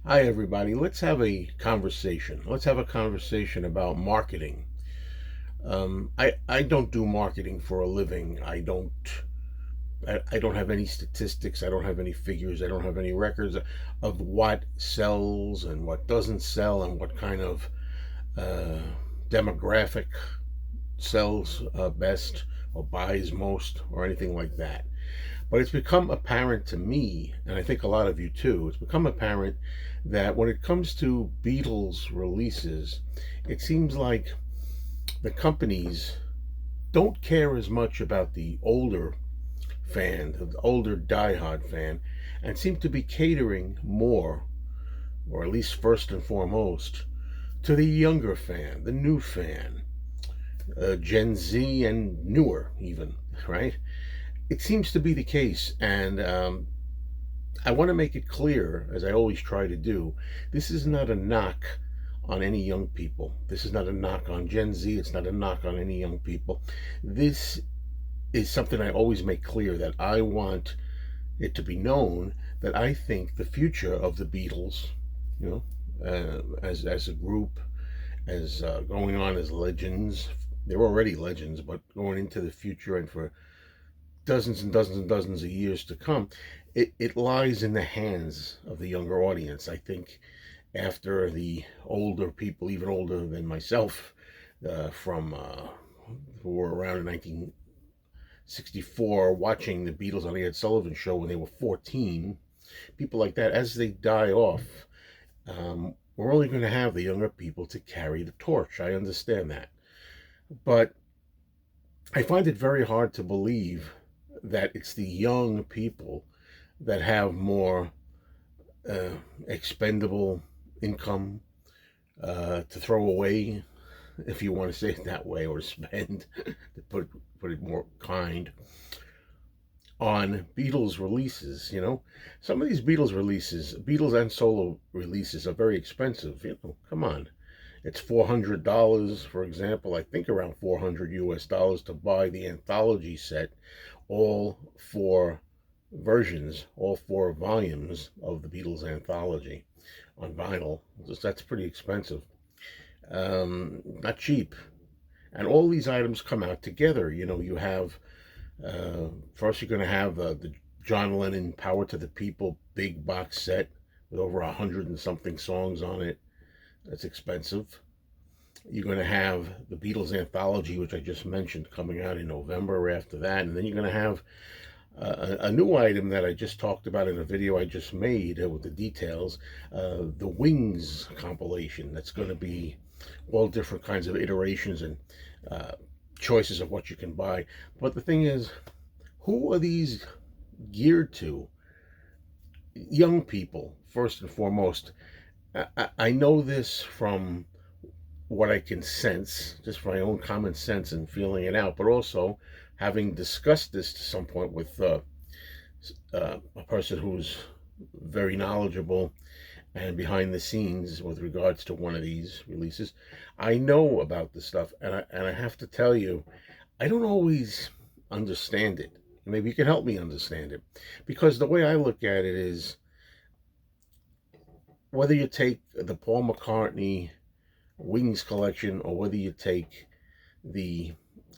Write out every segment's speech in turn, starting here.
Hi, everybody. Let's have a conversation. Let's have a conversation about marketing. I don't do marketing for a living. I don't have any statistics. I don't have any figures. I don't have any records of what sells and what doesn't sell and what kind of uh, demographic sells best or buys most or anything like that. But it's become apparent to me, and I think a lot of you too, it's become apparent that when it comes to Beatles releases, it seems like the companies don't care as much about the older fan, the older diehard fan, and seem to be catering more, or at least first and foremost, to the younger fan, the new fan, Gen Z and newer, even, right? It seems to be the case, and I want to make it clear, as I always try to do, this is not a knock on any young people. This is not a knock on Gen Z. It's not a knock on any young people. This is something I always make clear that I want it to be known that I think the future of the Beatles, you know, as a group, as going on as legends, they're already legends, but going into the future and for dozens and dozens and dozens of years to come, it lies in the hands of the younger audience. I think after the older people, even older than myself, from who were around in 1964, watching the Beatles on the Ed Sullivan Show when they were 14, people like that, as they die off, we're only going to have the younger people to carry the torch. I understand that. But I find it very hard to believe that it's the young people that have more expendable income to throw away, if you want to say it that way, or spend, to put it more kind, on Beatles releases. Some of these Beatles releases, Beatles and solo releases, are very expensive. Come on. It's $400, for example, I think around 400 US dollars to buy the Anthology set, all four versions, all four volumes of the Beatles Anthology on vinyl. That's pretty expensive. Not cheap. And all these items come out together. You have, first you're going to have the John Lennon Power to the People big box set with over 100 and something songs on it. That's expensive. You're going to have the Beatles Anthology, which I just mentioned, coming out in November after that. And then you're going to have a new item that I just talked about in a video I just made with the details, the Wings compilation. That's going to be all different kinds of iterations and choices of what you can buy. But the thing is, who are these geared to? Young people, first and foremost. I know this from what I can sense, just from my own common sense and feeling it out, but also having discussed this to some point with a person who's very knowledgeable and behind the scenes with regards to one of these releases. I know about this stuff, and I have to tell you, I don't always understand it. Maybe you can help me understand it, because the way I look at it is, whether you take the Paul McCartney Wings collection or whether you take the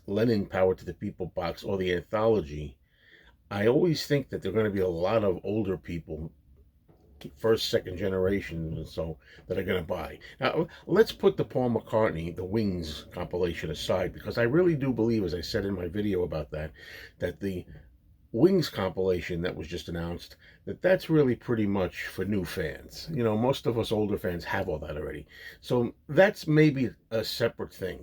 Lennon Power to the People box or the Anthology, I always think that there are going to be a lot of older people, first, second generation, and so, that are going to buy. Now, let's put the Paul McCartney, the Wings compilation aside, because I really do believe, as I said in my video about that the Wings compilation that was just announced, that's really pretty much for new fans. Most of us older fans have all that already. So that's maybe a separate thing.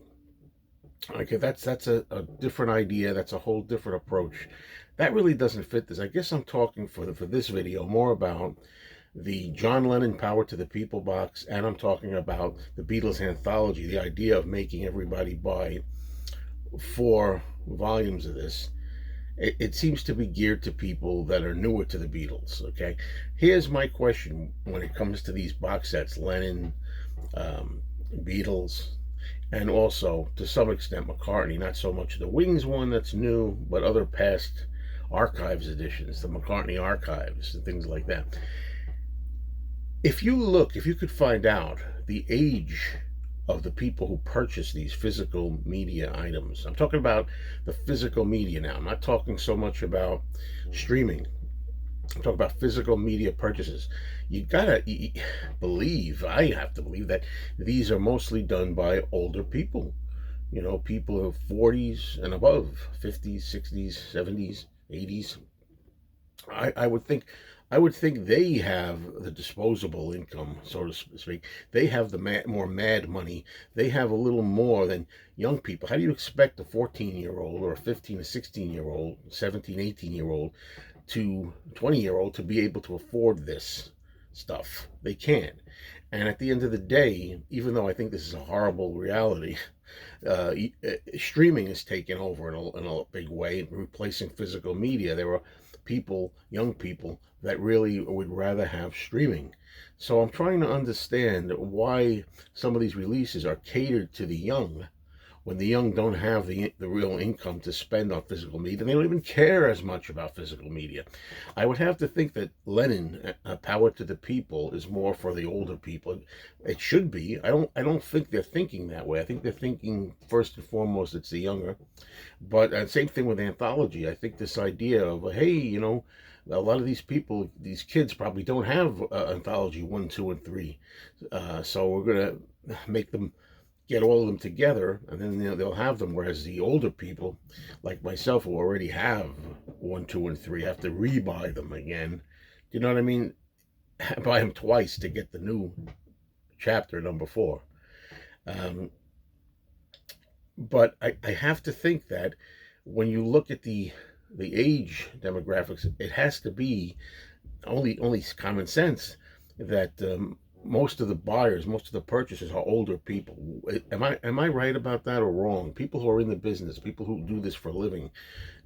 Okay, that's a different idea. That's a whole different approach. That really doesn't fit this. I guess I'm talking for this video more about the John Lennon Power to the People box, and I'm talking about the Beatles Anthology, the idea of making everybody buy 4 volumes of this. It seems to be geared to people that are newer to the Beatles. Okay, here's my question when it comes to these box sets: Lennon, Beatles, and also to some extent McCartney. Not so much the Wings one that's new, but other past archives editions, the McCartney archives and things like that. if you could find out the age of the people who purchase these physical media items, I'm talking about the physical media now. I'm not talking so much about streaming. I'm talking about physical media purchases. You gotta believe, I have to believe that these are mostly done by older people. You know, people of 40s and above, 50s, 60s, 70s, 80s. I would think they have the disposable income, so to speak. They have the more mad money. They have a little more than young people. How do you expect a 14-year-old or a 15 or 16-year-old, 17, 18-year-old to 20-year-old to be able to afford this stuff? They can't. And at the end of the day, even though I think this is a horrible reality, uh, streaming is taking over in a big way, replacing physical media. There are people, young people, that really would rather have streaming. So I'm trying to understand why some of these releases are catered to the young when the young don't have the real income to spend on physical media. They don't even care as much about physical media. I would have to think that Lennon, Power to the People, is more for the older people. It should be. I don't think they're thinking that way. I think they're thinking first and foremost it's the younger. But same thing with Anthology. I think this idea of, hey, you know, a lot of these people, these kids probably don't have Anthology 1, 2, and 3. So we're going to make them get all of them together, and then they'll have them. Whereas the older people, like myself, who already have 1, 2, and 3, have to rebuy them again. Do you know what I mean? Buy them twice to get the new chapter number 4. Um, but I have to think that when you look at the age demographics, it has to be only common sense that most of the buyers, most of the purchasers are older people. Am I right about that or wrong? People who are in the business, people who do this for a living.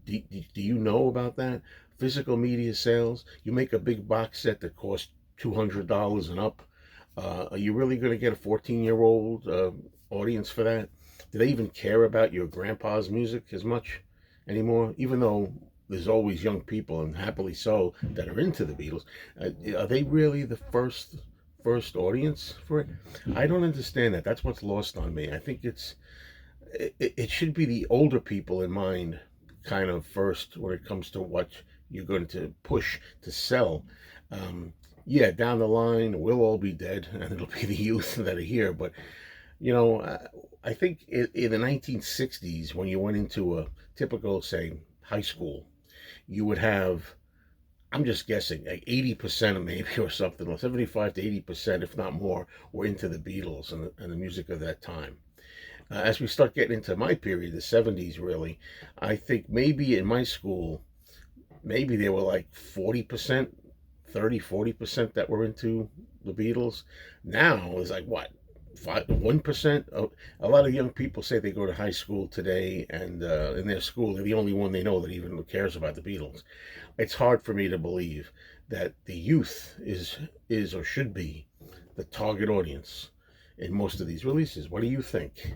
Do you know about that? Physical media sales. You make a big box set that costs $200 and up. Are you really going to get a 14-year-old audience for that? Do they even care about your grandpa's music as much anymore? Even though there's always young people, and happily so, that are into the Beatles. Are they really the first audience for it? I don't understand that. That's what's lost on me. I think it should be the older people in mind, kind of first when it comes to what you're going to push to sell. Um, yeah, down the line we'll all be dead, and it'll be the youth that are here. But you know, I think in the 1960s, when you went into a typical, say, high school, you would have, I'm just guessing, like 80% of maybe or something, or 75 to 80%, if not more, were into the Beatles and the music of that time. As we start getting into my period, the 70s, really, I think maybe in my school, maybe there were like 40%, 30, 40% that were into the Beatles. Now it's like what? 1%. A lot of young people say they go to high school today, and in their school, they're the only one they know that even cares about the Beatles. It's hard for me to believe that the youth is or should be the target audience in most of these releases. What do you think?